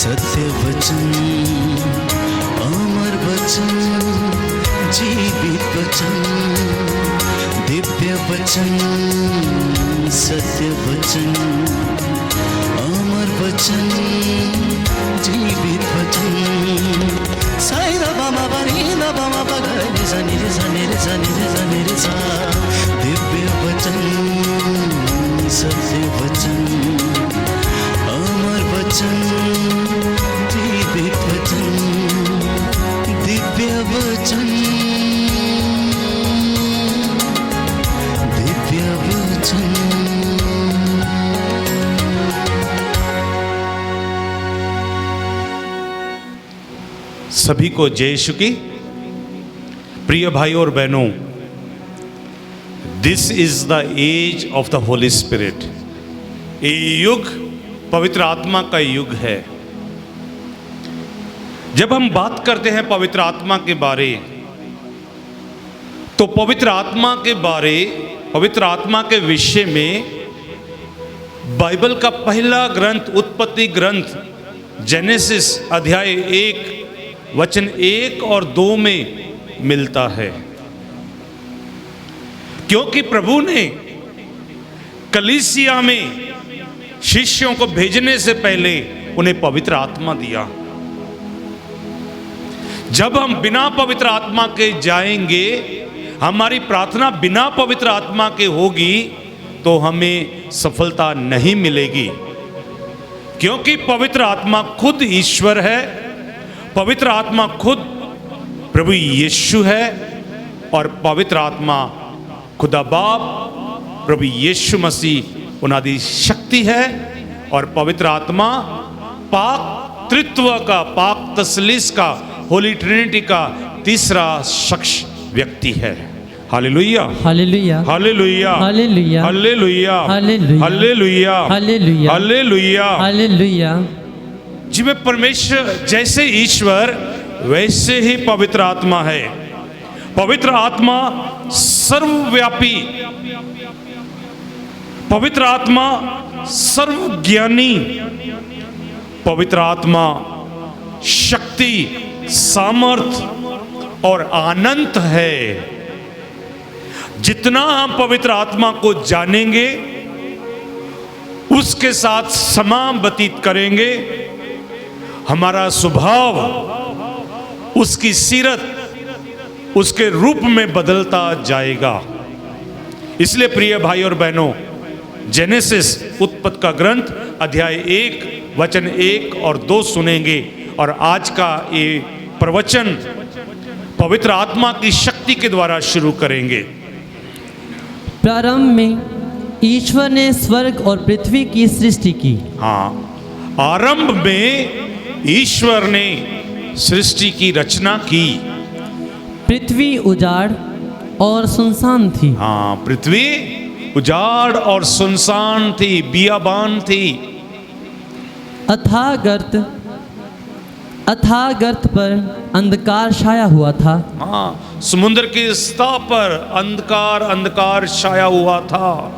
सत्य वचन, अमर वचन, जीवित वचन, दिव्य वचन, सत्य वचन, अमर वचन, जीवित वचन। साई दा बामा बनी दा बामा बगरे सा निरे सा निरे सा निरे सा निरे सा। दिव्य वचन, सत्य वचन, अमर वचन, जीवित वचन, दिव्य वचन, दिव्य वचन। सभी को जय यीशु की। प्रिय भाई और बहनों, this is the age of the holy spirit. ये युग पवित्र आत्मा का युग है। जब हम बात करते हैं पवित्र आत्मा के बारे, तो पवित्र आत्मा के बारे, पवित्र आत्मा के विषय में बाइबल का पहला ग्रंथ, उत्पत्ति ग्रंथ जेनेसिस अध्याय 1 वचन 1 और 2 में मिलता है। क्योंकि प्रभु ने कलीसिया में शिष्यों को भेजने से पहले उन्हें पवित्र आत्मा दिया। जब हम बिना पवित्र आत्मा के जाएंगे, हमारी प्रार्थना बिना पवित्र आत्मा के होगी, तो हमें सफलता नहीं मिलेगी। क्योंकि पवित्र आत्मा खुद ईश्वर है, पवित्र आत्मा खुद प्रभु यीशु है, और पवित्र आत्मा खुदा बाप प्रभु यीशु मसीह उनादी शक्ति है, और पवित्र आत्मा पाक त्रित्व का, पाक तसलीस का, होली ट्रिनिटी का तीसरा शख्स व्यक्ति है। Hallelujah, hallelujah, hallelujah, hallelujah, hallelujah, hallelujah, hallelujah, hallelujah, hallelujah. Hallelujah. जिसमें परमेश्वर जैसे ईश्वर वैसे ही पवित्र आत्मा है। पवित्र आत्मा सर्वव्यापी, पवित्र आत्मा सर्वज्ञानी, पवित्र आत्मा शक्ति, सामर्थ और आनंद है। जितना हम पवित्र आत्मा को जानेंगे, उसके साथ समय व्यतीत करेंगे, हमारा स्वभाव, उसकी सीरत, उसके रूप में बदलता जाएगा। इसलिए प्रिय भाई और बहनों, जेनेसिस उत्पत्ति का ग्रंथ अध्याय 1 वचन 1 और 2 सुनेंगे, और आज का ये प्रवचन पवित्र आत्मा की शक्ति के द्वारा शुरू करेंगे। प्रारंभ में ईश्वर ने स्वर्ग और पृथ्वी की सृष्टि की। हाँ, आरंभ में ईश्वर ने सृष्टि की रचना की। पृथ्वी उजाड़ और सुनसान थी। हाँ, पृथ्वी उजाड़ और सुनसान थी, बियाबान थी। अथाह गर्त पर अंधकार छाया हुआ था। हाँ, समुद्र की सतह पर अंधकार अंधकार छाया हुआ था।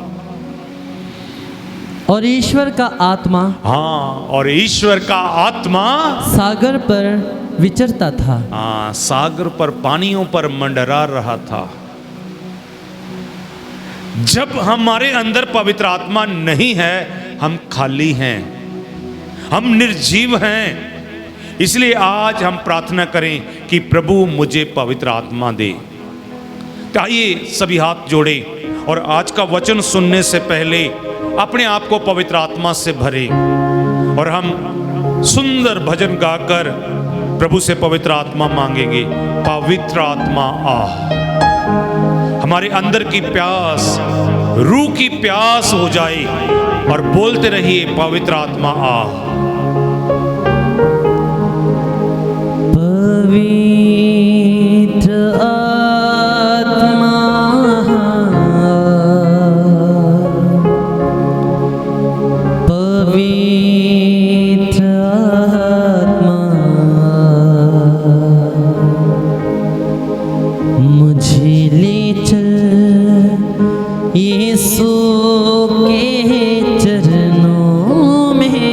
और ईश्वर का आत्मा, हाँ, और ईश्वर का आत्मा सागर पर विचरता था। हाँ, सागर पर, पानियों पर मंडरा रहा था। जब हमारे अंदर पवित्र आत्मा नहीं है, हम खाली हैं, हम निर्जीव हैं। इसलिए आज हम प्रार्थना करें कि प्रभु मुझे पवित्र आत्मा दे। तो आइए सभी हाथ जोड़े, और आज का वचन सुनने से पहले अपने आप को पवित्र आत्मा से भरे, और हम सुंदर भजन गाकर प्रभु से पवित्र आत्मा मांगेंगे। पवित्र आत्मा आ, हमारे अंदर की प्यास, रूह की प्यास हो जाए, और बोलते रहिए पवित्र आत्मा आ। पवित्र आत्मा, पवित्र आत्मा, मुझे ले चल यीशु के चरणों में।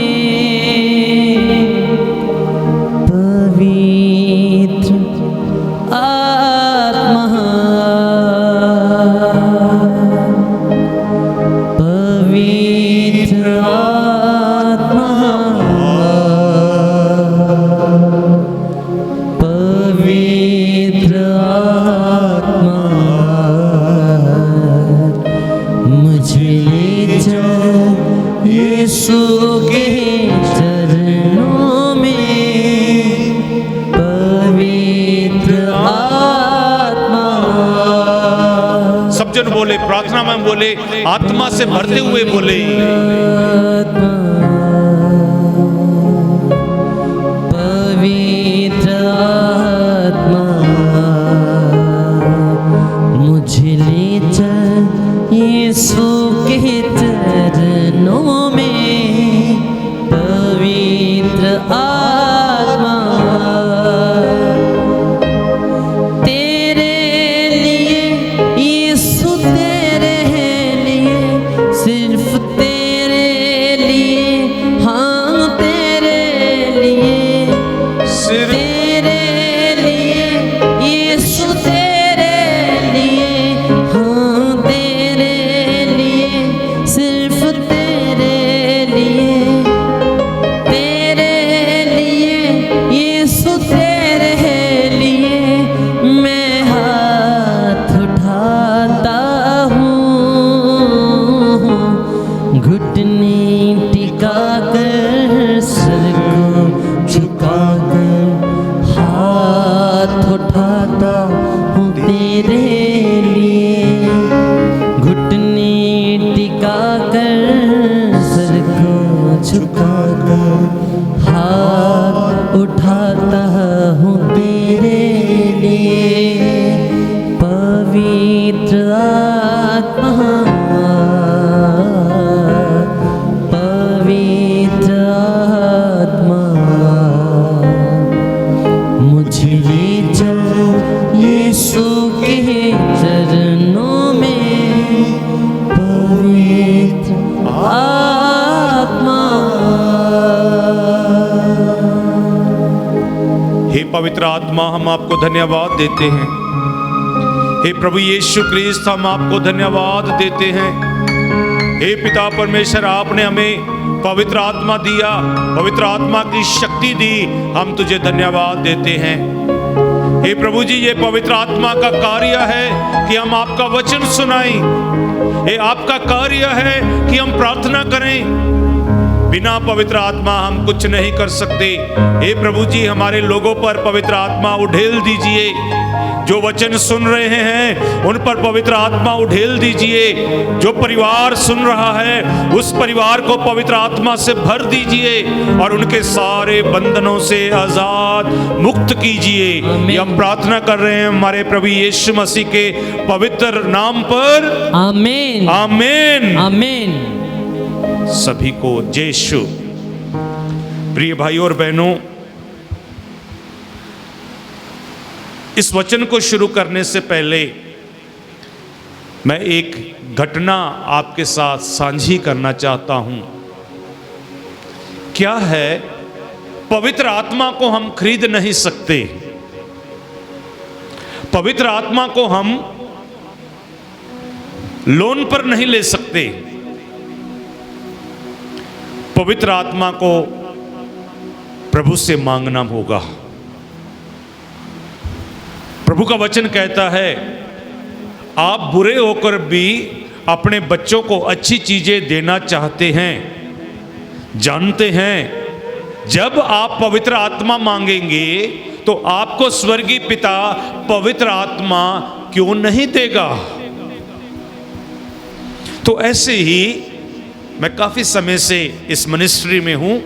मुझे ले चल यीशु के चरणों में, पवित्र आत्मा। सब जन बोले, प्रार्थना में बोले, आत्मा से भरते हुए बोले, पवित्र आत्मा मुझे ले चल यीशु के चरणों में, पवित्र आत्मा। तेरे लिए यीशु, तेरे लिए, सिर्फ तेरे लिए, हाँ तेरे लिए, तेरे लिए यीशु, तेरे लिए, हाँ तेरे लिए, सिर्फ तेरे लिए, तेरे लिए यीशु, तेरे लिए मैं हाथ उठाता हूँ, घुटने टिका कर, सर को झुका कर, हाथ उठाता हूँ तेरे लिए, घुटने टिका कर, सर को झुका कर, हाथ उठाता हूँ तेरे लिए, पवित्र आत्मा, पवित्र आत्मा मुझे ले चल यीशु के चरणों में, पवित्र आत्मा। हे पवित्र आत्मा, हम आपको धन्यवाद देते हैं। हे प्रभु यीशु क्रिस्त, हम आपको धन्यवाद देते हैं। हे पिता परमेश्वर, आपने हमें पवित्र आत्मा दिया, पवित्र आत्मा की शक्ति दी, हम तुझे धन्यवाद देते हैं। हे प्रभु जी, ये पवित्र आत्मा का कार्य है कि हम आपका वचन सुनाएं। ये आपका कार्य है कि हम प्रार्थना करें। बिना पवित्र आत्मा हम कुछ नहीं कर सकते। हे प्रभु जी, हमारे लोगों पर पवित्र आत्मा उड़ेल दीजिए। जो वचन सुन रहे हैं उन पर पवित्र आत्मा उड़ेल दीजिए। जो परिवार सुन रहा है उस परिवार को पवित्र आत्मा से भर दीजिए और उनके सारे बंधनों से आजाद मुक्त कीजिए। ये हम प्रार्थना कर रहे हैं हमारे प्रभु यीशु मसीह के पवित्र नाम पर, आमीन, आमीन, आमीन। सभी को जय यीशु। प्रिय भाइयों और बहनों, इस वचन को शुरू करने से पहले मैं एक घटना आपके साथ साझी करना चाहता हूं। क्या है, पवित्र आत्मा को हम खरीद नहीं सकते। पवित्र आत्मा को हम लोन पर नहीं ले सकते। पवित्र आत्मा को प्रभु से मांगना होगा। प्रभु का वचन कहता है, आप बुरे होकर भी अपने बच्चों को अच्छी चीजें देना चाहते हैं। जानते हैं, जब आप पवित्र आत्मा मांगेंगे तो आपको स्वर्गीय पिता पवित्र आत्मा क्यों नहीं देगा। तो ऐसे ही मैं काफी समय से इस मिनिस्ट्री में हूं।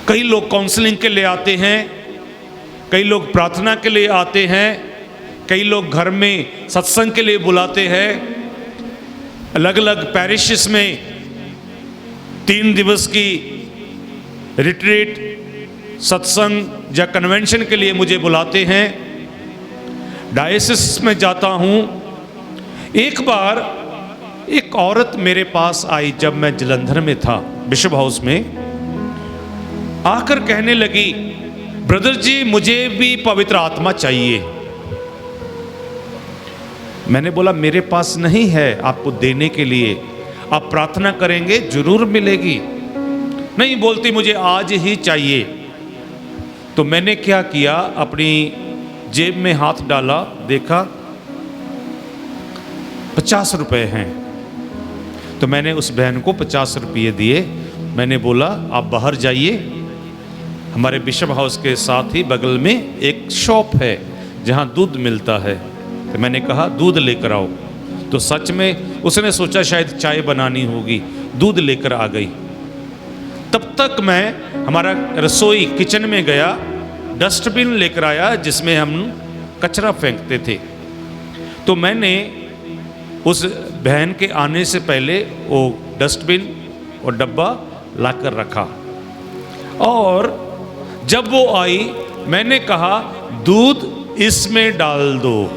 कई लोग काउंसलिंग के लिए आते हैं, कई लोग प्रार्थना के लिए आते हैं, कई लोग घर में सत्संग के लिए बुलाते हैं। अलग अलग पैरिशेस में 3 दिवस की रिट्रीट, सत्संग या कन्वेंशन के लिए मुझे बुलाते हैं। डायसिस में जाता हूं। एक बार एक औरत मेरे पास आई जब मैं जलंधर में था, बिशप हाउस में, आकर कहने लगी, ब्रदर जी मुझे भी पवित्र आत्मा चाहिए। मैंने बोला मेरे पास नहीं है आपको देने के लिए, आप प्रार्थना करेंगे जरूर मिलेगी। नहीं, बोलती मुझे आज ही चाहिए। तो मैंने क्या किया, अपनी जेब में हाथ डाला, देखा 50 रुपए हैं। तो मैंने उस बहन को 50 रुपये दिए। मैंने बोला आप बाहर जाइए, हमारे बिशप हाउस के साथ ही बगल में एक शॉप है जहाँ दूध मिलता है। तो मैंने कहा दूध लेकर आओ। तो सच में उसने सोचा शायद चाय बनानी होगी, दूध लेकर आ गई। तब तक मैं हमारा रसोई किचन में गया, डस्टबिन लेकर आया जिसमें हम कचरा फेंकते थे। तो मैंने उस बहन के आने से पहले वो डस्टबिन और डब्बा लाकर रखा, और जब वो आई मैंने कहा दूध इसमें डाल दो।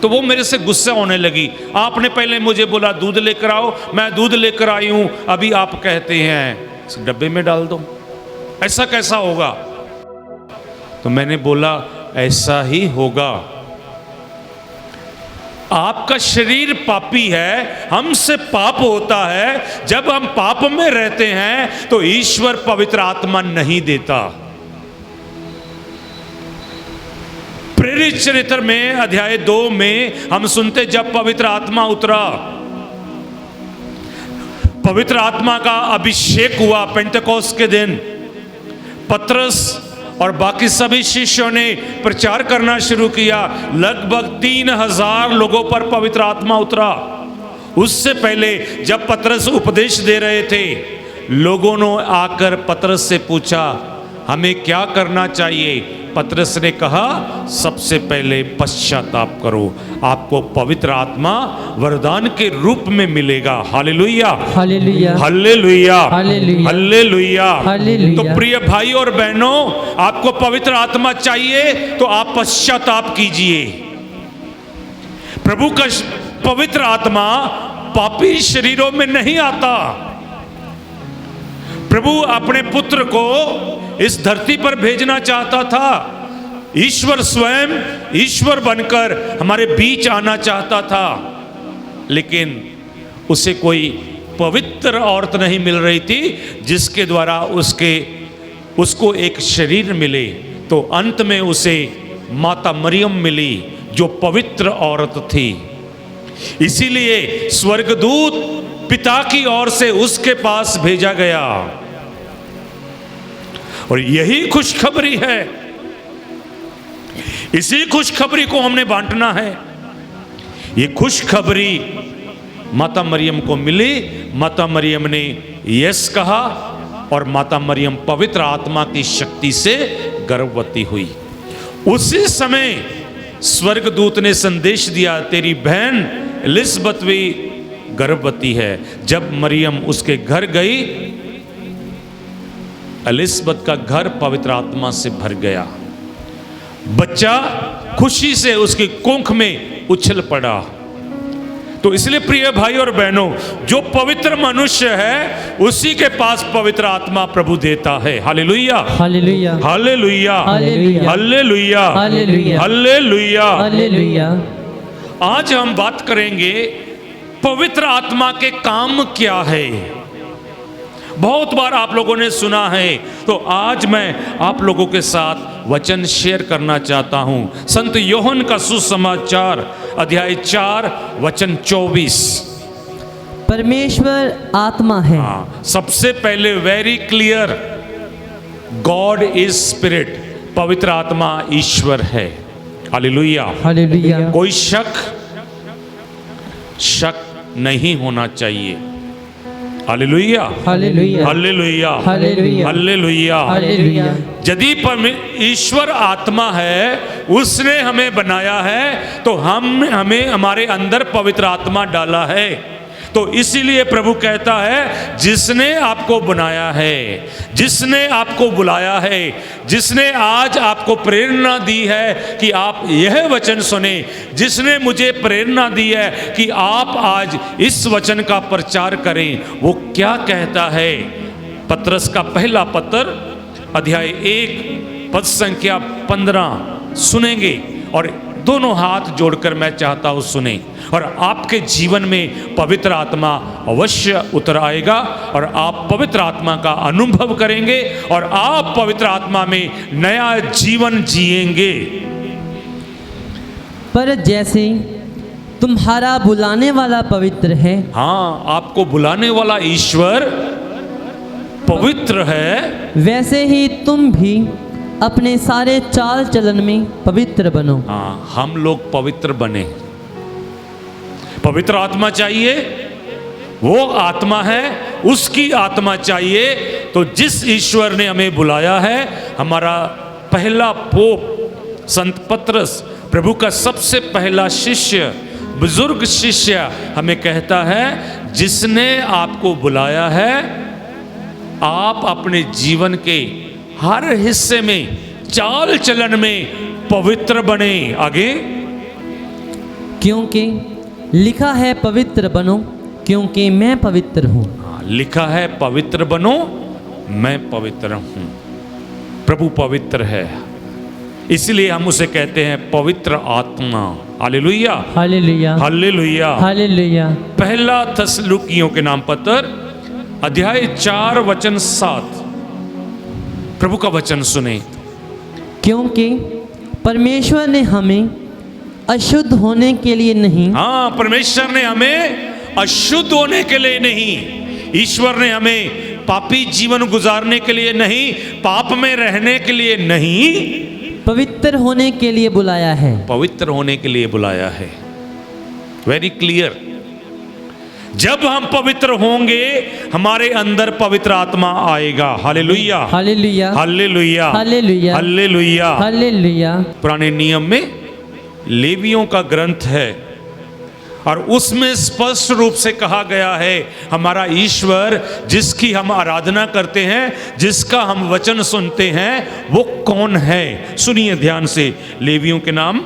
तो वो मेरे से गुस्सा होने लगी, आपने पहले मुझे बोला दूध लेकर आओ, मैं दूध लेकर आई हूं, अभी आप कहते हैं इस डब्बे में डाल दो, ऐसा कैसा होगा? तो मैंने बोला ऐसा ही होगा। आपका शरीर पापी है, हमसे पाप होता है। जब हम पाप में रहते हैं तो ईश्वर पवित्र आत्मा नहीं देता। प्रेरित चरित्र में अध्याय 2 में हम सुनते जब पवित्र आत्मा उतरा, पवित्र आत्मा का अभिषेक हुआ पेंटेकोस्त के दिन, पतरस और बाकी सभी शिष्यों ने प्रचार करना शुरू किया। लगभग 3000 लोगों पर पवित्र आत्मा उतरा। उससे पहले जब पतरस उपदेश दे रहे थे, लोगों ने आकर पतरस से पूछा हमें क्या करना चाहिए? पतरस ने कहा सबसे पहले पश्चाताप करो, आपको पवित्र आत्मा वरदान के रूप में मिलेगा। Hallelujah, hallelujah, hallelujah, hallelujah, hallelujah. Hallelujah. तो प्रिय भाई और बहनों, आपको पवित्र आत्मा चाहिए तो आप पश्चाताप कीजिए। प्रभु का पवित्र आत्मा पापी शरीरों में नहीं आता। प्रभु अपने पुत्र को इस धरती पर भेजना चाहता था। ईश्वर स्वयं ईश्वर बनकर हमारे बीच आना चाहता था, लेकिन उसे कोई पवित्र औरत नहीं मिल रही थी जिसके द्वारा उसको एक शरीर मिले। तो अंत में उसे माता मरियम मिली जो पवित्र औरत थी। इसीलिए स्वर्गदूत पिता की ओर से उसके पास भेजा गया। और यही खुशखबरी है, इसी खुशखबरी को हमने बांटना है। ये खुशखबरी माता मरियम को मिली, माता मरियम ने यस कहा और माता मरियम पवित्र आत्मा की शक्ति से गर्भवती हुई। उसी समय स्वर्गदूत ने संदेश दिया तेरी बहन एलिसबत भी गर्भवती है। जब मरियम उसके घर गई, एलिसबत का घर पवित्र आत्मा से भर गया। बच्चा खुशी से उसकी कोख में उछल पड़ा। तो इसलिए प्रिय भाई और बहनों, जो पवित्र मनुष्य है उसी के पास पवित्र आत्मा प्रभु देता है। Hallelujah, hallelujah, hallelujah, hallelujah, hallelujah, hallelujah, hallelujah. Hallelujah. आज हम बात करेंगे पवित्र आत्मा के काम क्या है। बहुत बार आप लोगों ने सुना है, तो आज मैं आप लोगों के साथ वचन शेयर करना चाहता हूं। संत योहन का सुसमाचार अध्याय 4 वचन 24। परमेश्वर आत्मा है। सबसे पहले very clear, God is spirit, पवित्र आत्मा ईश्वर है। Hallelujah, hallelujah. कोई शक नहीं होना चाहिए। Hallelujah, hallelujah, hallelujah, hallelujah, hallelujah, hallelujah. यदि ईश्वर आत्मा है, उसने हमें बनाया है, तो हमें हमारे अंदर पवित्र आत्मा डाला है। तो इसीलिए प्रभु कहता है जिसने आपको बनाया है, जिसने आपको बुलाया है, जिसने आज आपको प्रेरणा दी है कि आप यह वचन सुने, जिसने मुझे प्रेरणा दी है कि आप आज इस वचन का प्रचार करें, वो क्या कहता है? पतरस का पहला पत्र अध्याय 1 पद संख्या 15 सुनेंगे, और दोनों हाथ जोड़कर मैं चाहता हूं सुने, और आपके जीवन में पवित्र आत्मा अवश्य उतर आएगा और आप पवित्र आत्मा का अनुभव करेंगे और आप पवित्र आत्मा में नया जीवन जिएंगे। पर जैसे तुम्हारा बुलाने वाला पवित्र है, हाँ, आपको बुलाने वाला ईश्वर पवित्र है, वैसे ही तुम भी अपने सारे चाल चलन में पवित्र बनो। हाँ, हम लोग पवित्र बने। पवित्र आत्मा चाहिए, वो आत्मा है, उसकी आत्मा चाहिए। तो जिस ईश्वर ने हमें बुलाया है, हमारा पहला पोप संत पतरस, प्रभु का सबसे पहला शिष्य, बुजुर्ग शिष्य, हमें कहता है, जिसने आपको बुलाया है, आप अपने जीवन के हर हिस्से में, चाल चलन में पवित्र बने। आगे, क्योंकि लिखा है पवित्र बनो, क्योंकि मैं पवित्र हूँ। लिखा है पवित्र बनो, मैं पवित्र हूं। प्रभु पवित्र है, इसलिए हम उसे कहते हैं पवित्र आत्मा। Hallelujah, hallelujah, hallelujah, hallelujah. पहला थिस्सलुनीकियों के नाम पत्र अध्याय 4 वचन 7, प्रभु का वचन सुने। क्योंकि परमेश्वर ने हमें अशुद्ध होने के लिए नहीं, हाँ, परमेश्वर ने हमें अशुद्ध होने के लिए नहीं, ईश्वर ने हमें पापी जीवन गुजारने के लिए नहीं, पाप में रहने के लिए नहीं, पवित्र होने के लिए बुलाया है। पवित्र होने के लिए बुलाया है। Very clear. जब हम पवित्र होंगे, हमारे अंदर पवित्र आत्मा आएगा। Hallelujah, hallelujah, hallelujah, hallelujah, hallelujah. Hallelujah. पुराने नियम में लेवियों का ग्रंथ है और उसमें स्पष्ट रूप से कहा गया है, हमारा ईश्वर जिसकी हम आराधना करते हैं, जिसका हम वचन सुनते हैं, वो कौन है। सुनिए ध्यान से, लेवियों के नाम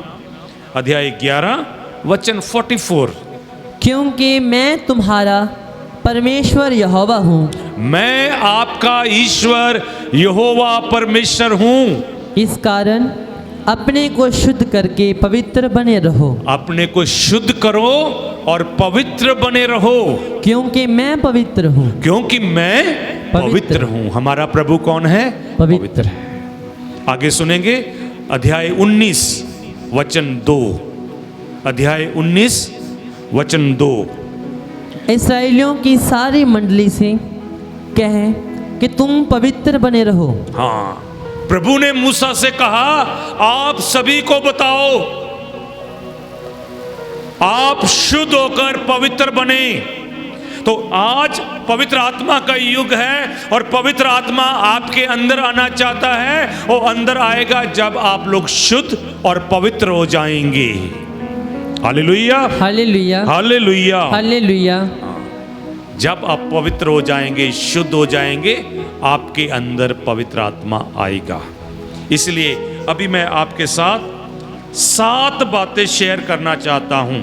अध्याय 11 वचन 44। क्योंकि मैं तुम्हारा परमेश्वर यहोवा हूँ, मैं आपका ईश्वर यहोवा परमेश्वर हूँ। इस कारण अपने को शुद्ध करके पवित्र बने रहो। अपने को शुद्ध करो और पवित्र बने रहो, क्योंकि मैं पवित्र हूँ। क्योंकि मैं पवित्र हूँ। हमारा प्रभु कौन है? पवित्र है। आगे सुनेंगे अध्याय 19 वचन 2, अध्याय 19 वचन 2। इस्राएलियों की सारी मंडली से कहें कि तुम पवित्र बने रहो। हाँ, प्रभु ने मूसा से कहा, आप सभी को बताओ, आप शुद्ध होकर पवित्र बने। तो आज पवित्र आत्मा का युग है और पवित्र आत्मा आपके अंदर आना चाहता है। वो अंदर आएगा जब आप लोग शुद्ध और पवित्र हो जाएंगे। Hallelujah, hallelujah, hallelujah, hallelujah. जब आप पवित्र हो जाएंगे, शुद्ध हो जाएंगे, आपके अंदर पवित्र आत्मा आएगा। इसलिए अभी मैं आपके साथ 7 बातें शेयर करना चाहता हूं।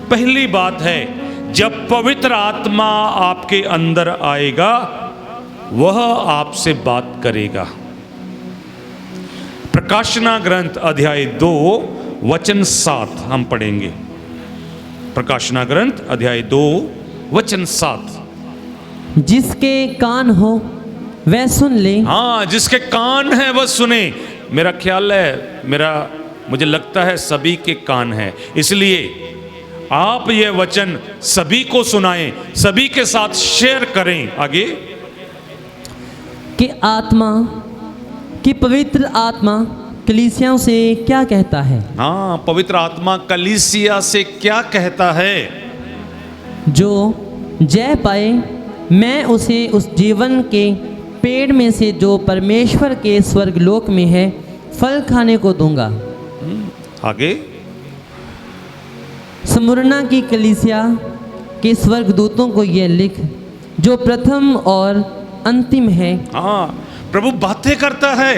पहली बात है, जब पवित्र आत्मा आपके अंदर आएगा, वह आपसे बात करेगा। प्रकाशना ग्रंथ अध्याय 2 वचन 7 हम पढ़ेंगे। प्रकाशना ग्रंथ अध्याय 2 वचन 7। जिसके कान हो वह सुन ले। हाँ, जिसके कान है वह सुने। मेरा ख्याल है, मुझे लगता है सभी के कान है, इसलिए आप यह वचन सभी को सुनाएं, सभी के साथ शेयर करें। आगे, कि आत्मा, कि पवित्र आत्मा कलीसियाओं से क्या कहता है। हाँ, पवित्र आत्मा कलीसिया से क्या कहता है। जो जय पाए, मैं उसे उस जीवन के पेड़ में से जो परमेश्वर के स्वर्गलोक में है फल खाने को दूंगा। आगे, स्मुरना की कलीसिया के स्वर्गदूतों को यह लिख, जो प्रथम और अंतिम है। हाँ, प्रभु बातें करता है,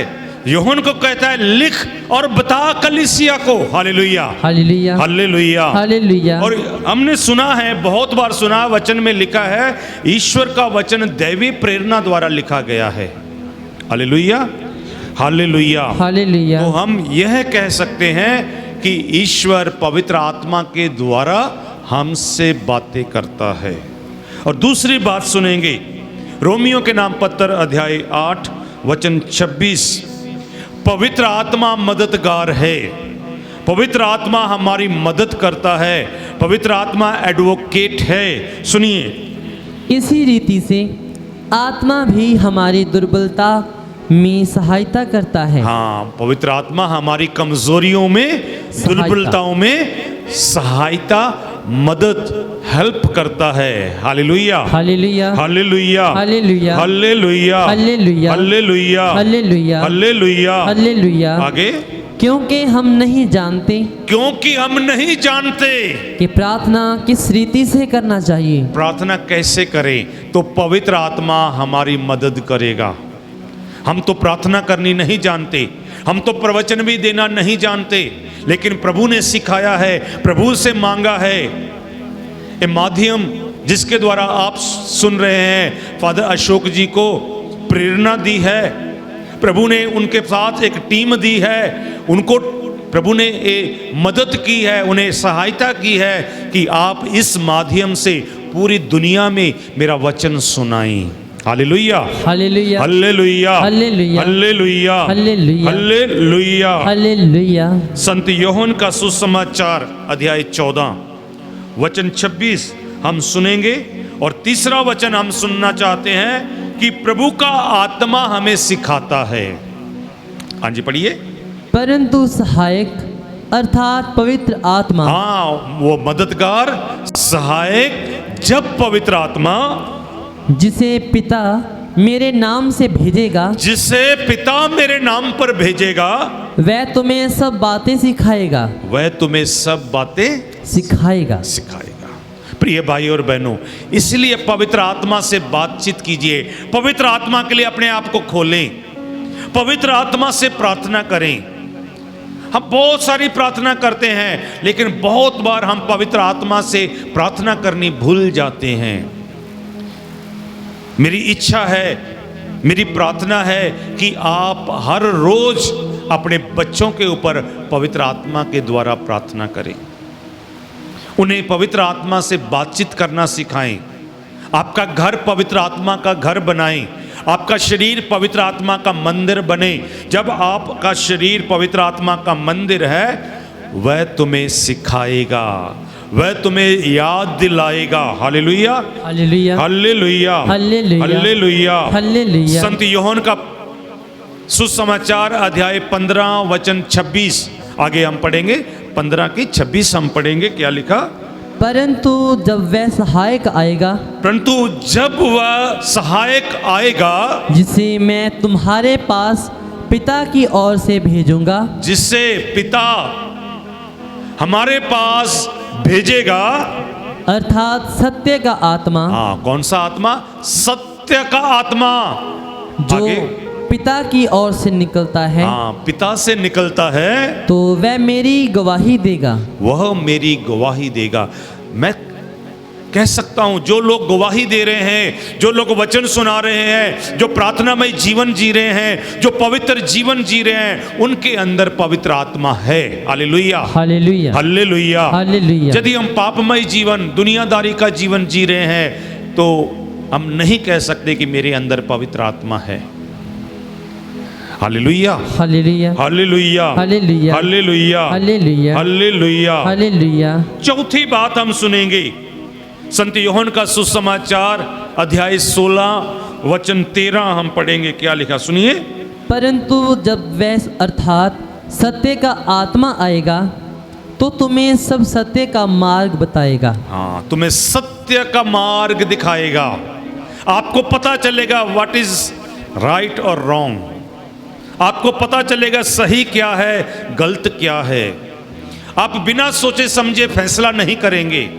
यूहन्ना को कहता है लिख और बता कलीसिया को। Hallelujah, hallelujah, hallelujah, hallelujah. और हमने सुना है, बहुत बार सुना, वचन में लिखा है, ईश्वर का वचन दैवी प्रेरणा द्वारा लिखा गया है। Hallelujah, hallelujah, hallelujah. तो हम यह कह सकते हैं कि ईश्वर पवित्र आत्मा के द्वारा हमसे बातें करता है। और दूसरी बात सुनेंगे, रोमियो के नाम पत्र अध्याय 8 वचन 26। पवित्र आत्मा मददगार है। पवित्र आत्मा हमारी मदद करता है, पवित्र आत्मा एडवोकेट है। सुनिए, इसी रीति से आत्मा भी हमारी दुर्बलता में सहायता करता है। हाँ, पवित्र आत्मा हमारी कमजोरियों में, दुर्बलताओं में सहायता, मदद, हेल्प करता है। Hallelujah, hallelujah, hallelujah, hallelujah, hallelujah, hallelujah, hallelujah, hallelujah, hallelujah. Hallelujah. आगे, क्योंकि हम नहीं जानते क्योंकि हम नहीं जानते कि प्रार्थना किस रीति से करना चाहिए। प्रार्थना कैसे करें, तो पवित्र आत्मा हमारी मदद करेगा। हम तो प्रार्थना करनी नहीं जानते, हम तो प्रवचन भी देना नहीं जानते, लेकिन प्रभु ने सिखाया है, प्रभु से मांगा है। ये माध्यम जिसके द्वारा आप सुन रहे हैं, फादर अशोक जी को प्रेरणा दी है, प्रभु ने उनके साथ एक टीम दी है, उनको प्रभु ने मदद की है, उन्हें सहायता की है कि आप इस माध्यम से पूरी दुनिया में मेरा वचन सुनाएं। Hallelujah, hallelujah, hallelujah, hallelujah, hallelujah, hallelujah, hallelujah. Hallelujah. संत योहन का सुसमाचार अध्याय 14 वचन 26 हम सुनेंगे, और तीसरा वचन हम सुनना चाहते हैं कि प्रभु का आत्मा हमें सिखाता है। हाँ जी, पढ़िए। परंतु सहायक अर्थात पवित्र आत्मा, हाँ, वो मददगार, सहायक, जब पवित्र आत्मा जिसे पिता मेरे नाम से भेजेगा, जिसे पिता मेरे नाम पर भेजेगा, वह तुम्हें सब बातें सिखाएगा, वह तुम्हें सब बातें सिखाएगा। सिखाएगा। प्रिय भाई और बहनों, इसलिए पवित्र आत्मा से बातचीत कीजिए, पवित्र आत्मा के लिए अपने आप को खोलें, पवित्र आत्मा से प्रार्थना करें। हम बहुत सारी प्रार्थना करते हैं, लेकिन बहुत बार हम पवित्र आत्मा से प्रार्थना करनी भूल जाते हैं। मेरी इच्छा है, मेरी प्रार्थना है कि आप हर रोज अपने बच्चों के ऊपर पवित्र आत्मा के द्वारा प्रार्थना करें, उन्हें पवित्र आत्मा से बातचीत करना सिखाएं। आपका घर पवित्र आत्मा का घर बनाएं, आपका शरीर पवित्र आत्मा का मंदिर बने। जब आपका शरीर पवित्र आत्मा का मंदिर है, वह तुम्हें सिखाएगा, वह तुम्हें याद दिलाएगा। Hallelujah, hallelujah, hallelujah, hallelujah, hallelujah, hallelujah. संत योहन का सुसमाचार अध्याय 15 वचन 26 आगे हम पढ़ेंगे, 15 की 26 हम पढ़ेंगे। क्या लिखा? परंतु जब वह सहायक आएगा, परंतु जब वह सहायक आएगा, जिसे मैं तुम्हारे पास पिता की ओर से भेजूंगा, जिससे पिता हमारे पास भेजेगा, अर्थात सत्य का आत्मा, हाँ, कौन सा आत्मा? सत्य का आत्मा, जो आगे? पिता की ओर से निकलता है, हाँ, पिता से निकलता है, तो वह मेरी गवाही देगा। वह मेरी गवाही देगा। मैं कह सकता हूं, जो लोग गवाही दे रहे हैं, जो लोग वचन सुना रहे हैं, जो प्रार्थनामय जीवन जी रहे हैं, जो पवित्र जीवन जी रहे हैं, उनके अंदर पवित्र आत्मा है। Hallelujah, hallelujah, hallelujah, hallelujah. यदि हम पापमय जीवन, दुनियादारी का जीवन जी रहे हैं, तो हम नहीं कह सकते कि मेरे अंदर पवित्र आत्मा है। Hallelujah, hallelujah, hallelujah, hallelujah, hallelujah, hallelujah, hallelujah. Hallelujah. चौथी बात हम सुनेंगे, संत योहन का सुसमाचार अध्याय 16 वचन 13 हम पढ़ेंगे। क्या लिखा? सुनिए। परंतु जब वह अर्थात सत्य का आत्मा आएगा, तो तुम्हें सब सत्य का मार्ग बताएगा। हाँ, तुम्हें सत्य का मार्ग दिखाएगा। आपको पता चलेगा व्हाट इज राइट और रॉन्ग, आपको पता चलेगा सही क्या है, गलत क्या है। आप बिना सोचे समझे फैसला नहीं करेंगे।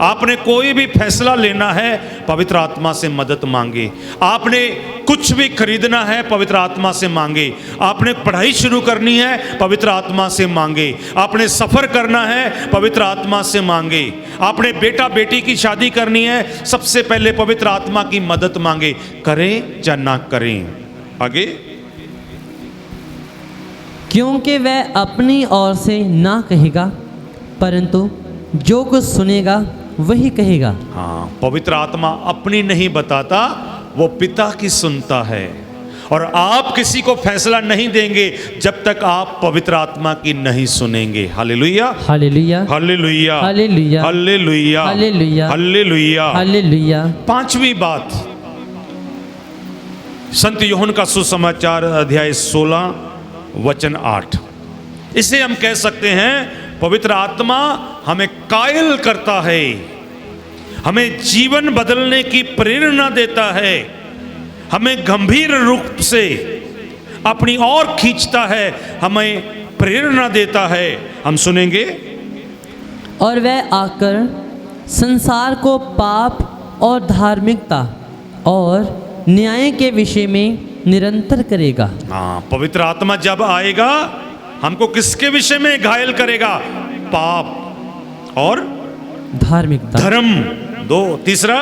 आपने कोई भी फैसला लेना है, पवित्र आत्मा से मदद मांगे। आपने कुछ भी खरीदना है, पवित्र आत्मा से मांगे। आपने पढ़ाई शुरू करनी है, पवित्र आत्मा से मांगे। आपने सफ़र करना है, पवित्र आत्मा से मांगे। आपने बेटा बेटी की शादी करनी है, सबसे पहले पवित्र आत्मा की मदद मांगे, करें या ना करें। आगे, क्योंकि वह अपनी ओर से ना कहेगा, परंतु जो कुछ सुनेगा वही कहेगा। हाँ, पवित्र आत्मा अपनी नहीं बताता, वो पिता की सुनता है। और आप किसी को फैसला नहीं देंगे जब तक आप पवित्र आत्मा की नहीं सुनेंगे। Hallelujah, hallelujah, hallelujah, hallelujah, hallelujah, hallelujah, hallelujah. Hallelujah. पांचवी बात, संत यूहन्ना का सुसमाचार अध्याय 16 वचन 8। इसे हम कह सकते हैं पवित्र आत्मा हमें कायल करता है, हमें जीवन बदलने की प्रेरणा देता है, हमें गंभीर रूप से अपनी ओर खींचता है, हमें प्रेरणा देता है। हम सुनेंगे। और वह आकर संसार को पाप और धार्मिकता और न्याय के विषय में निरंतर करेगा। हाँ, पवित्र आत्मा जब आएगा हमको किसके विषय में घायल करेगा? पाप और धार्मिकता, धर्म, दो, तीसरा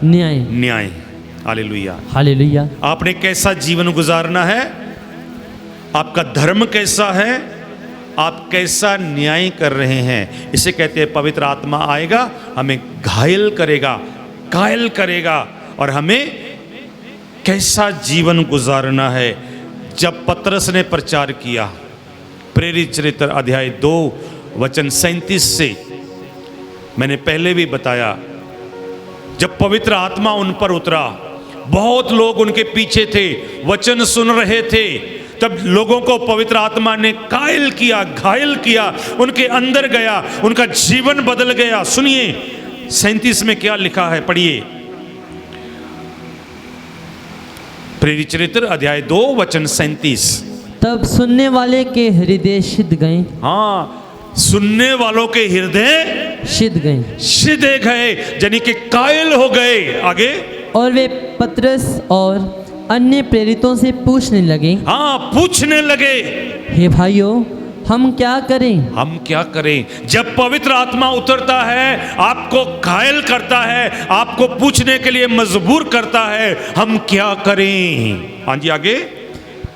न्याय। न्याय। हालेलुया। हालेलुया। आपने कैसा जीवन गुजारना है, आपका धर्म कैसा है, आप कैसा न्याय कर रहे हैं, इसे कहते हैं पवित्र आत्मा आएगा, हमें घायल करेगा, कायल करेगा, और हमें कैसा जीवन गुजारना है। जब पतरस ने प्रचार किया, प्रेरित चरित्र अध्याय 2 वचन 37 से, मैंने पहले भी बताया, जब पवित्र आत्मा उन पर उतरा, बहुत लोग उनके पीछे थे, वचन सुन रहे थे, तब लोगों को पवित्र आत्मा ने कायल किया, घायल किया, उनके अंदर गया, उनका जीवन बदल गया। सुनिए 37 में क्या लिखा है, पढ़िए। प्रेरित चरित्र अध्याय 2 वचन 37। तब सुनने वाले के हृदय सिद्ध गए। हाँ, सुनने वालों के हृदय सिद्ध गए, सिद्ध गए, यानी कि कायल हो गए। आगे, और वे पतरस और अन्य प्रेरितों से पूछने लगे। हाँ, पूछने लगे, हे भाइयों, हम क्या करें? हम क्या करें? जब पवित्र आत्मा उतरता है, आपको घायल करता है, आपको पूछने के लिए मजबूर करता है, हम क्या करें? हाँ जी, आगे।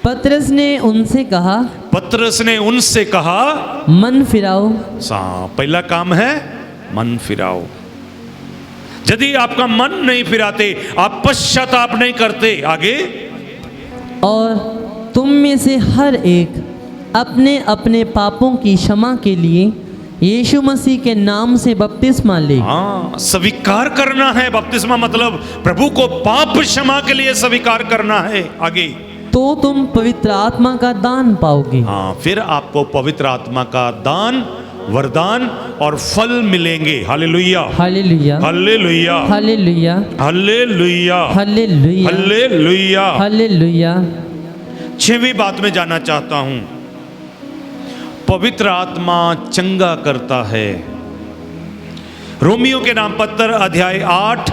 पतरस ने उनसे कहा, पतरस ने उनसे कहा, मन फिराओ। पहला काम है मन फिराओ। यदि आपका मन नहीं फिराते, आप पश्चाताप नहीं करते, आगे, और तुम में से हर एक अपने अपने पापों की क्षमा के लिए यीशु मसीह के नाम से बपतिस्मा ले। हाँ, स्वीकार करना है। बपतिस्मा मतलब प्रभु को पाप क्षमा के लिए स्वीकार करना है। आगे, तो तुम पवित्र आत्मा का दान पाओगे। हाँ, फिर आपको पवित्र आत्मा का दान, वरदान और फल मिलेंगे। Hallelujah, hallelujah, hallelujah, hallelujah, hallelujah, hallelujah, hallelujah. Hallelujah. 6वीं बात में जाना चाहता हूं, पवित्र आत्मा चंगा करता है। रोमियो के नाम पत्र अध्याय 8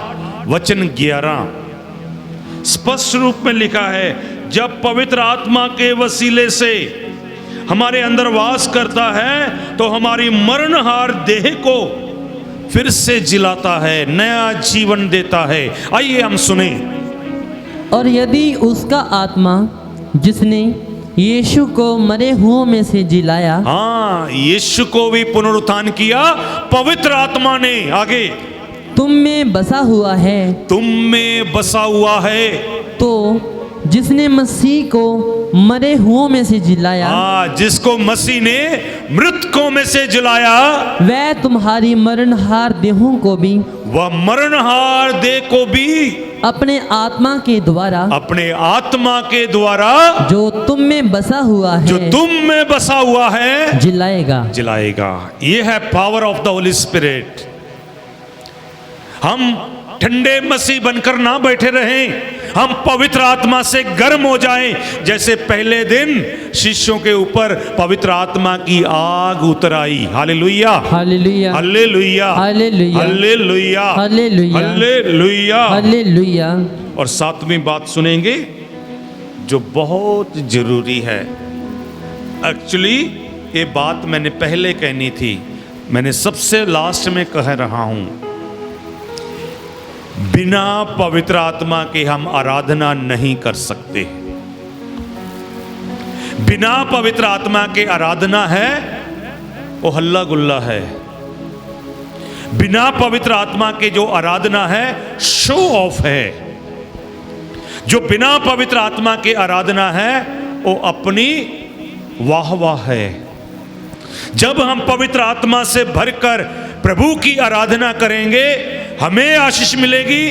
वचन 11 स्पष्ट रूप में लिखा है, जब पवित्र आत्मा के वसीले से हमारे अंदर वास करता है तो हमारी मरणहार देह को फिर से जिलाता है, नया जीवन देता है। आइए हम सुने। और यदि उसका आत्मा जिसने यीशु को मरे हुओं में से जिलाया, हाँ, यीशु को भी पुनरुत्थान किया पवित्र आत्मा ने, आगे, तुम में बसा हुआ है, तुम में बसा हुआ है, तो जिसने मसीह को मरे हुओं में से जिलाया, जिसको मसीह ने मृतकों में से जिलाया, वह तुम्हारी मरणहार देहों को भी, वह मरणहार देह को भी अपने आत्मा के द्वारा, अपने आत्मा के द्वारा जो तुम में बसा हुआ है, जो तुम में बसा हुआ है, जिलाएगा। जिलाएगा। ये है power of the holy spirit. हम ठंडे मसीह बनकर ना बैठे रहें, हम पवित्र आत्मा से गर्म हो जाएं। जैसे पहले दिन शिष्यों के ऊपर पवित्र आत्मा की आग उतर आई। Hallelujah, hallelujah, hallelujah, hallelujah, hallelujah, hallelujah, hallelujah, hallelujah. और 7वीं बात सुनेंगे जो बहुत जरूरी है। एक्चुअली ये बात मैंने पहले कहनी थी, मैंने सबसे लास्ट में कह रहा हूं। बिना पवित्र आत्मा के हम आराधना नहीं कर सकते। बिना पवित्र आत्मा के आराधना है वो हल्ला गुल्ला है। बिना पवित्र आत्मा के जो आराधना है शो ऑफ है। जो बिना पवित्र आत्मा के आराधना है वो अपनी वाह वाह है। जब हम पवित्र आत्मा से भरकर प्रभु की आराधना करेंगे, हमें आशीष मिलेगी,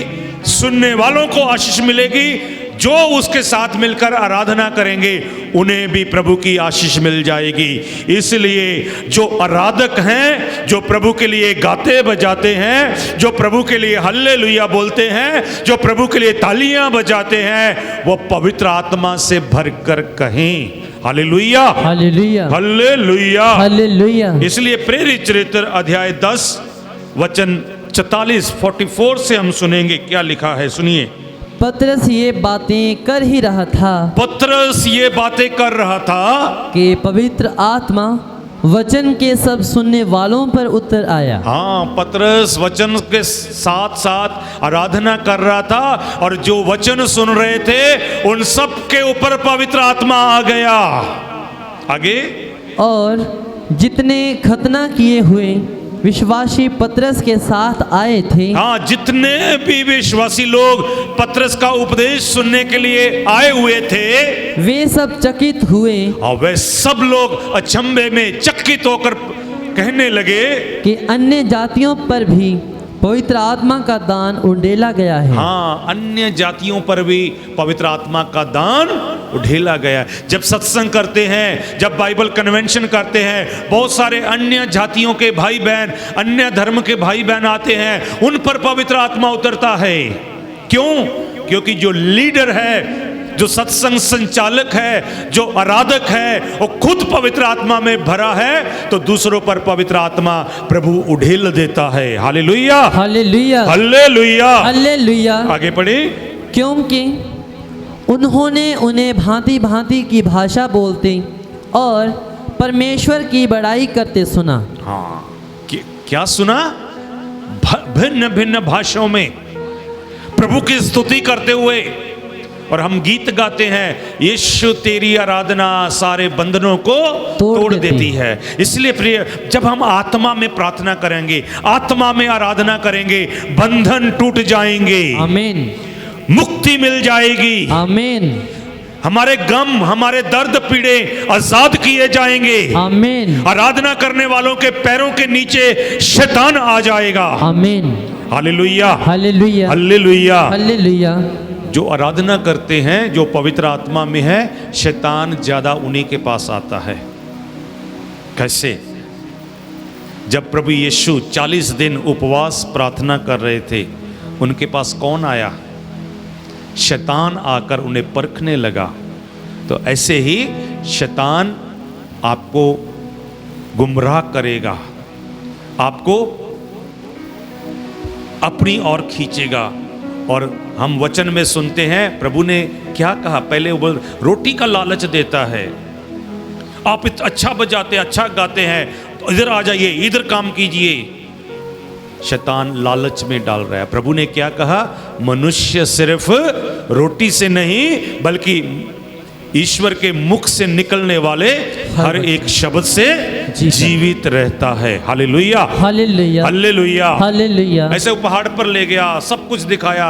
सुनने वालों को आशीष मिलेगी। जो उसके साथ मिलकर आराधना करेंगे उन्हें भी प्रभु की आशीष मिल जाएगी। इसलिए जो आराधक हैं, जो प्रभु के लिए गाते बजाते हैं, जो प्रभु के लिए हल्लेलुया बोलते हैं, जो प्रभु के लिए तालियां बजाते हैं, वो पवित्र आत्मा से भरकर कहें हालेलुया, हालेलुया, हालेलुया, हालेलुया। इसलिए प्रेरित चरित्र अध्याय 10 वचन 44 से हम सुनेंगे क्या लिखा है, सुनिए। पतरस ये बातें कर ही रहा था पतरस ये बातें कर रहा था कि पवित्र आत्मा वचन के सब सुनने वालों पर उतर आया। हाँ, पतरस वचन के साथ साथ आराधना कर रहा था और जो वचन सुन रहे थे उन सब के ऊपर पवित्र आत्मा आ गया। आगे, और जितने खतना किए हुए विश्वासी पतरस के साथ आए थे, हाँ, जितने भी विश्वासी लोग पतरस का उपदेश सुनने के लिए आए हुए थे, वे सब चकित हुए और वे सब लोग अचंभे में चकित होकर कहने लगे कि अन्य जातियों पर भी पवित्र आत्मा का दान उंडेला गया है। हाँ, अन्य जातियों पर भी पवित्र आत्मा का दान उठेला गया। जब सत्संग करते हैं, जब बाइबल कन्वेंशन करते हैं, बहुत सारे अन्य जातियों के भाई बहन, अन्य धर्म के भाई बहन आते हैं, उन पर पवित्र आत्मा उतरता है। क्यों? क्योंकि जो लीडर है, जो सत्संग संचालक है, जो आराधक है, वो खुद पवित्र आत्मा में भरा है, तो दूसरों पर पवित्र आत्मा प्रभु उड़ेल देता है। Hallelujah, hallelujah, hallelujah, hallelujah. आगे पढ़े। क्योंकि उन्होंने उन्हें भांति भांति की भाषा बोलते और परमेश्वर की बड़ाई करते सुना। हाँ, क्या सुना? भिन्न भिन्न भाषाओं में प्रभु की स्तुति करते हुए। और हम गीत गाते हैं, यीशु तेरी आराधना सारे बंधनों को तोड़ देती है। इसलिए प्रिय, जब हम आत्मा में प्रार्थना करेंगे, आत्मा में आराधना करेंगे, बंधन टूट जाएंगे, आमीन, मुक्ति मिल जाएगी, आमीन, हमारे गम, हमारे दर्द पीड़े आजाद किए जाएंगे, आमीन। आराधना करने वालों के पैरों के नीचे शैतान आ जाएगा। आमीन, हालेलुया, हालेलुया, हालेलुया, हालेलुया। जो आराधना करते हैं, जो पवित्र आत्मा में है, शैतान ज्यादा उन्हीं के पास आता है। कैसे? जब प्रभु यीशु 40 दिन उपवास प्रार्थना कर रहे थे, उनके पास कौन आया? शैतान आकर उन्हें परखने लगा। तो ऐसे ही शैतान आपको गुमराह करेगा, आपको अपनी ओर खींचेगा। और हम वचन में सुनते हैं प्रभु ने क्या कहा, पहले वो रोटी का लालच देता है। आप अच्छा बजाते, अच्छा गाते हैं, तो इधर आ जाइए, इधर काम कीजिए। शैतान लालच में डाल रहा है। प्रभु ने क्या कहा? मनुष्य सिर्फ रोटी से नहीं बल्कि ईश्वर के मुख से निकलने वाले हर एक शब्द से जीवित रहता है। Hallelujah, hallelujah, hallelujah, hallelujah. ऐसे पहाड़ पर ले गया, सब कुछ दिखाया,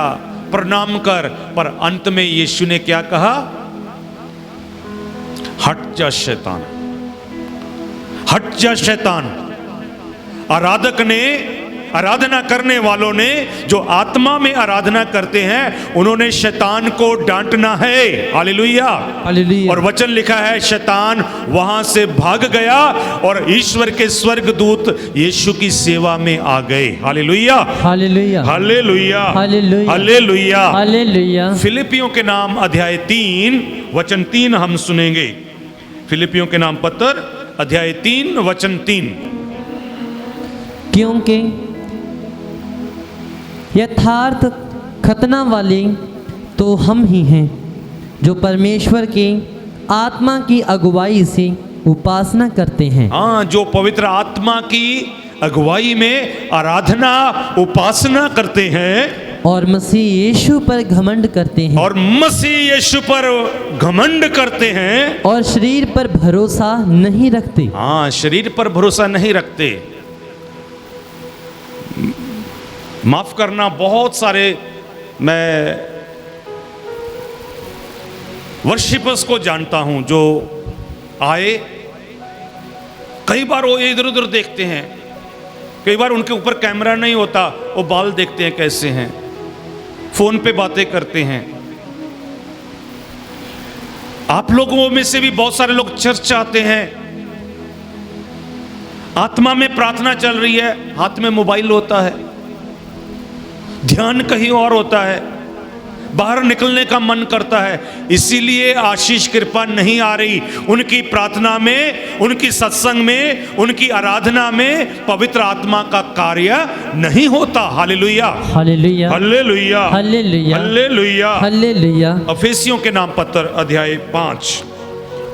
प्रणाम कर, पर अंत में यीशु ने क्या कहा? हट जा शैतान, हट जा शैतान। आराधक ने, आराधना करने वालों ने, जो आत्मा में आराधना करते हैं, उन्होंने शैतान को डांटना है। Hallelujah, hallelujah. और वचन लिखा है, शैतान वहां से भाग गया और ईश्वर के स्वर्गदूत यीशु की सेवा में आ गए। Hallelujah, hallelujah, hallelujah, hallelujah, hallelujah, hallelujah. फिलिपियों के नाम अध्याय 3 वचन 3 हम सुनेंगे। फिलिपियों के नाम पत्र अध्याय 3 वचन 3। क्योंकि यथार्थ खतना वाले तो हम ही हैं, जो परमेश्वर के आत्मा की अगुवाई से उपासना करते हैं। हाँ, जो पवित्र आत्मा की अगुवाई में आराधना उपासना करते हैं और मसीह यीशु पर घमंड करते हैं, और मसीह यीशु पर घमंड करते हैं, और शरीर पर भरोसा नहीं रखते। हाँ, शरीर पर भरोसा नहीं रखते। माफ करना, बहुत सारे मैं वर्शिपर्स को जानता हूं जो आए, कई बार वो इधर उधर देखते हैं, कई बार उनके ऊपर कैमरा नहीं होता, वो बाल देखते हैं कैसे हैं, फोन पे बातें करते हैं। आप लोगों में से भी बहुत सारे लोग चर्च आते हैं, आत्मा में प्रार्थना चल रही है, हाथ में मोबाइल होता है, ध्यान कहीं और होता है, बाहर निकलने का मन करता है, इसीलिए आशीष कृपा नहीं आ रही। उनकी प्रार्थना में, उनकी सत्संग में, उनकी आराधना में पवित्र आत्मा का कार्य नहीं होता। Hallelujah, hallelujah, hallelujah, hallelujah, hallelujah, hallelujah. अफेसियों के नाम पत्र अध्याय 5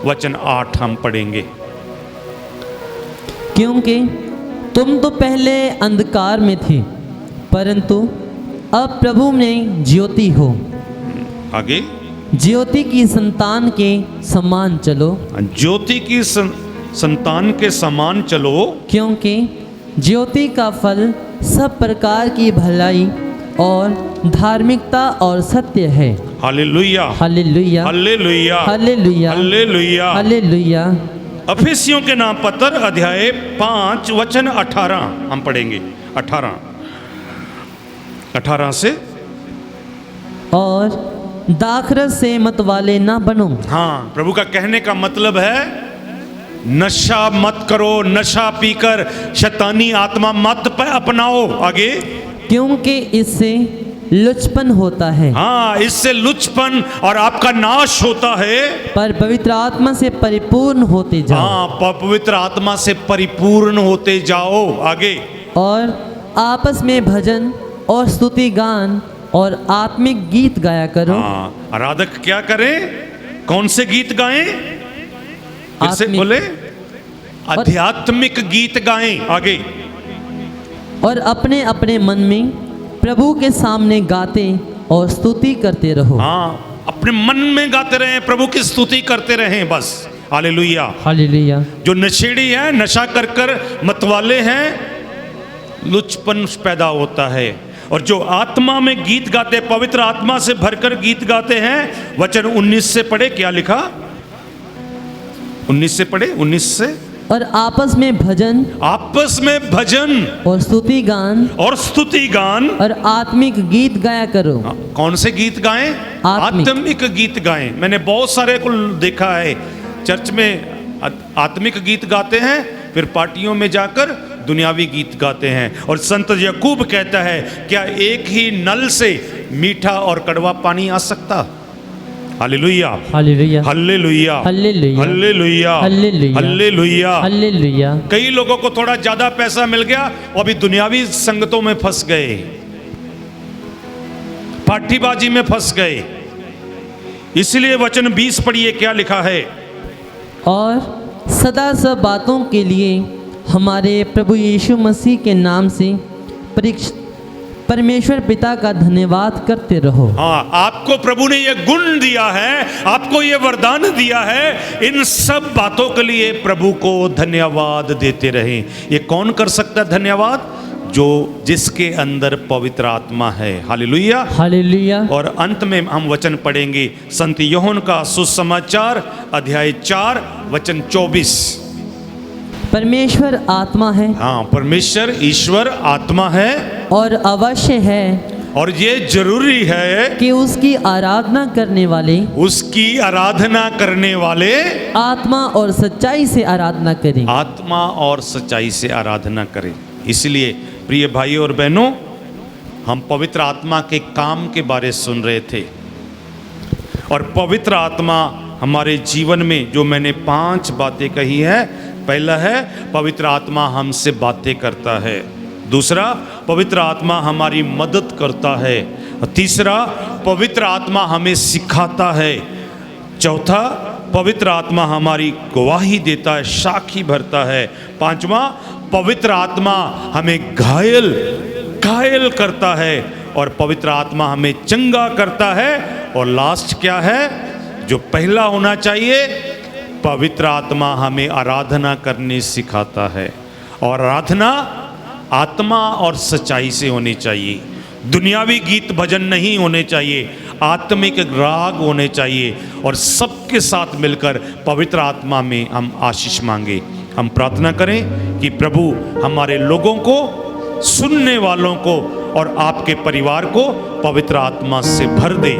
वचन 8 हम पढ़ेंगे। क्योंकि तुम तो पहले अंधकार में थे, परंतु अब प्रभु में ज्योति हो। आगे, ज्योति की संतान के समान चलो, ज्योति की संतान के समान चलो, क्योंकि ज्योति का फल सब प्रकार की भलाई और धार्मिकता और सत्य है। Hallelujah, hallelujah, hallelujah, hallelujah, hallelujah, hallelujah. अफेसियों के नाम पत्र अध्याय 5 वचन 18 हम पढ़ेंगे। 18 से, और दाखरस से मत वाले ना बनो। हाँ, प्रभु का कहने का मतलब है नशा मत करो, नशा पीकर शैतानी आत्मा मत अपनाओ। आगे, क्योंकि इससे लुचपन होता है। हाँ, इससे लुचपन और आपका नाश होता है। पर पवित्र आत्मा से परिपूर्ण होते जाओ। हाँ, पवित्र आत्मा से परिपूर्ण होते जाओ। आगे, और आपस में भजन और स्तुति गान और आत्मिक गीत गाया करो। हाँ, आराधक क्या करें? कौन से गीत गाएं? फिर से आत्मिक। बोले, आध्यात्मिक गीत गाएं। आगे, और अपने अपने मन में प्रभु के सामने गाते और स्तुति करते रहो। हाँ, अपने मन में गाते रहें, प्रभु की स्तुति करते रहें बस। हालेलुया। हालेलुया। जो नशेड़ी है, नशा कर कर मतवाले हैं, लुचपन पैदा होता है। और जो आत्मा में गीत गाते, पवित्र आत्मा से भरकर गीत गाते हैं, वचन 19 से पढ़े, क्या लिखा? 19 से पढ़े, 19 से। और आपस में भजन, आपस में भजन और स्तुति गान और स्तुति गान और आत्मिक गीत गाया करो। कौन से गीत गाएं? आत्मिक। आत्मिक गीत गाएं। मैंने बहुत सारे को देखा है चर्च में आत्मिक गीत गाते हैं, फिर पार्टियों में जाकर दुनियावी गीत गाते हैं। और संत याकूब कहता है, क्या एक ही नल से मीठा और कड़वा पानी आ सकता? Hallelujah, hallelujah, hallelujah, hallelujah, hallelujah, hallelujah, hallelujah. Hallelujah. कई लोगों को थोड़ा ज्यादा पैसा मिल गया, वो अभी दुनियावी संगतों में फंस गए, पार्टीबाजी में फंस गए। इसलिए वचन 20 पढ़िए, क्या लिखा है? और सदा सब बातों के लिए हमारे प्रभु यीशु मसीह के नाम से परमेश्वर पिता का धन्यवाद करते रहो। हाँ, आपको प्रभु ने यह गुण दिया है, आपको यह वरदान दिया है, इन सब बातों के लिए प्रभु को धन्यवाद देते रहें। ये कौन कर सकता है धन्यवाद? जो जिसके अंदर पवित्र आत्मा है। Hallelujah, hallelujah. और अंत में हम वचन पढ़ेंगे संत यूहन्ना का सुसमाचार अध्याय 4 वचन 24। परमेश्वर आत्मा है। हाँ, परमेश्वर ईश्वर आत्मा है, और अवश्य है और ये जरूरी है कि उसकी आराधना करने वाले उसकी आराधना करने वाले आत्मा और सच्चाई से आराधना करें। आत्मा और सच्चाई से आराधना करें। इसलिए प्रिय भाइयों और बहनों, हम पवित्र आत्मा के काम के बारे सुन रहे थे, और पवित्र आत्मा हमारे जीवन में जो मैंने 5 बातें कही है, पहला है पवित्र आत्मा हमसे बातें करता है, दूसरा पवित्र आत्मा हमारी मदद करता है, तीसरा पवित्र आत्मा हमें सिखाता है, चौथा पवित्र आत्मा हमारी गवाही देता है, साक्षी भरता है, पांचवा पवित्र आत्मा हमें घायल करता है, और पवित्र आत्मा हमें चंगा करता है, और लास्ट क्या है जो पहला होना चाहिए? पवित्र आत्मा हमें आराधना करने सिखाता है, और आराधना आत्मा और सच्चाई से होनी चाहिए। दुनियावी गीत भजन नहीं होने चाहिए, आत्मिक राग होने चाहिए और सबके साथ मिलकर पवित्र आत्मा में हम आशीष मांगे। हम प्रार्थना करें कि प्रभु हमारे लोगों को, सुनने वालों को और आपके परिवार को पवित्र आत्मा से भर दे।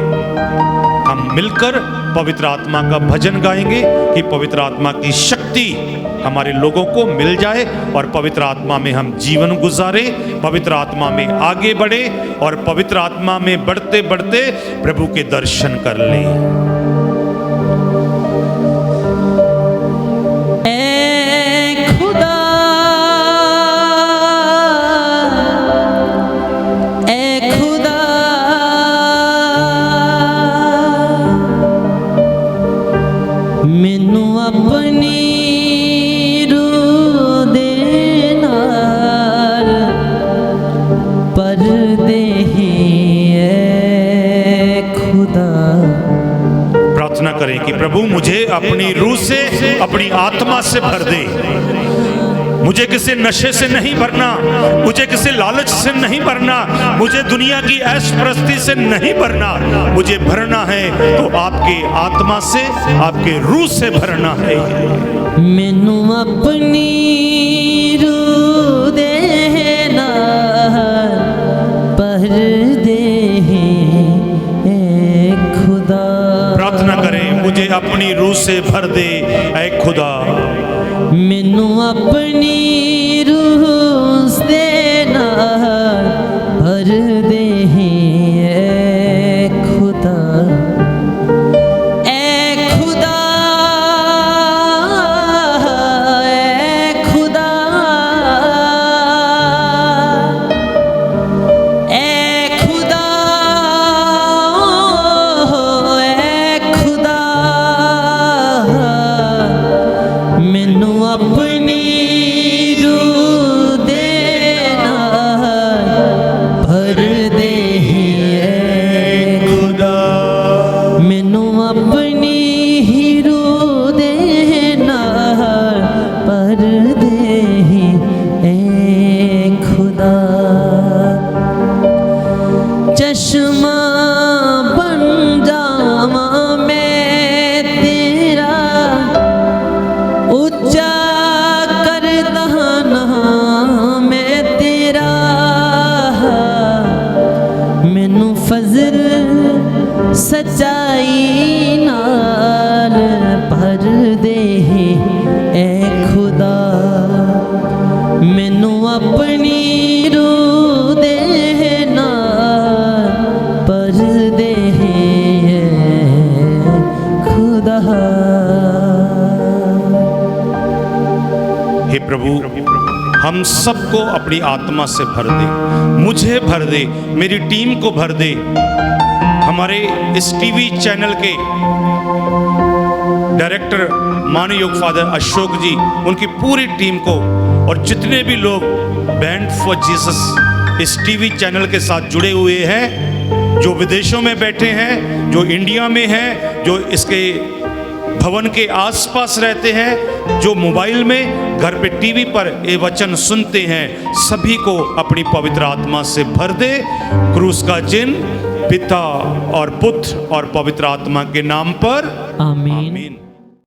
हम मिलकर पवित्र आत्मा का भजन गाएंगे कि पवित्र आत्मा की शक्ति हमारे लोगों को मिल जाए और पवित्र आत्मा में हम जीवन गुजारें, पवित्र आत्मा में आगे बढ़े और पवित्र आत्मा में बढ़ते बढ़ते प्रभु के दर्शन कर लें। करें कि प्रभु मुझे अपनी रूह से, अपनी आत्मा से भर दे। मुझे किसी नशे से नहीं भरना, मुझे किसी लालच से नहीं भरना, मुझे दुनिया की ऐश परस्ती से नहीं भरना। मुझे भरना है तो आपके आत्मा से, आपके रूह से भरना है। मैनू अपनी रूह देना भर दे खुदा। प्रार्थना करें, मुझे अपनी रूह से भर दे ऐ खुदा। मैनू अपनी रूह देना भर दे ऐ खुदा। ऐ खुदा, ऐ खुदा, ऐ खुदा, ऐ खुदा। मैनू अपनी रूह देना भर दे ऐ खुदा। मैनू अपनी रूह देना भर दे ऐ खुदा। चश्मा बन जावा मैं तेरा, ऊंचा कर दहाना मैं तेरा। मैनू फजल सच्चाई नाल भर दे ऐ खुदा। मैनू अपनी रूह देना भर दे ऐ खुदा। हे प्रभु, हम सबको अपनी आत्मा से भर दे, मुझे भर दे, मेरी टीम को भर दे, हमारे इस टीवी चैनल के डायरेक्टर माननीय योग फादर अशोक जी, उनकी पूरी टीम को और जितने भी लोग बैंड फॉर जीसस इस टीवी चैनल के साथ जुड़े हुए हैं, जो विदेशों में बैठे हैं, जो इंडिया में हैं, जो इसके भवन के आसपास रहते हैं, जो मोबाइल में, घर पे टीवी पर ये वचन सुनते हैं, सभी को अपनी पवित्र आत्मा से भर दे। क्रूस का चिन्ह पिता और पुत्र और पवित्र आत्मा के नाम पर, आमीन। आमीन।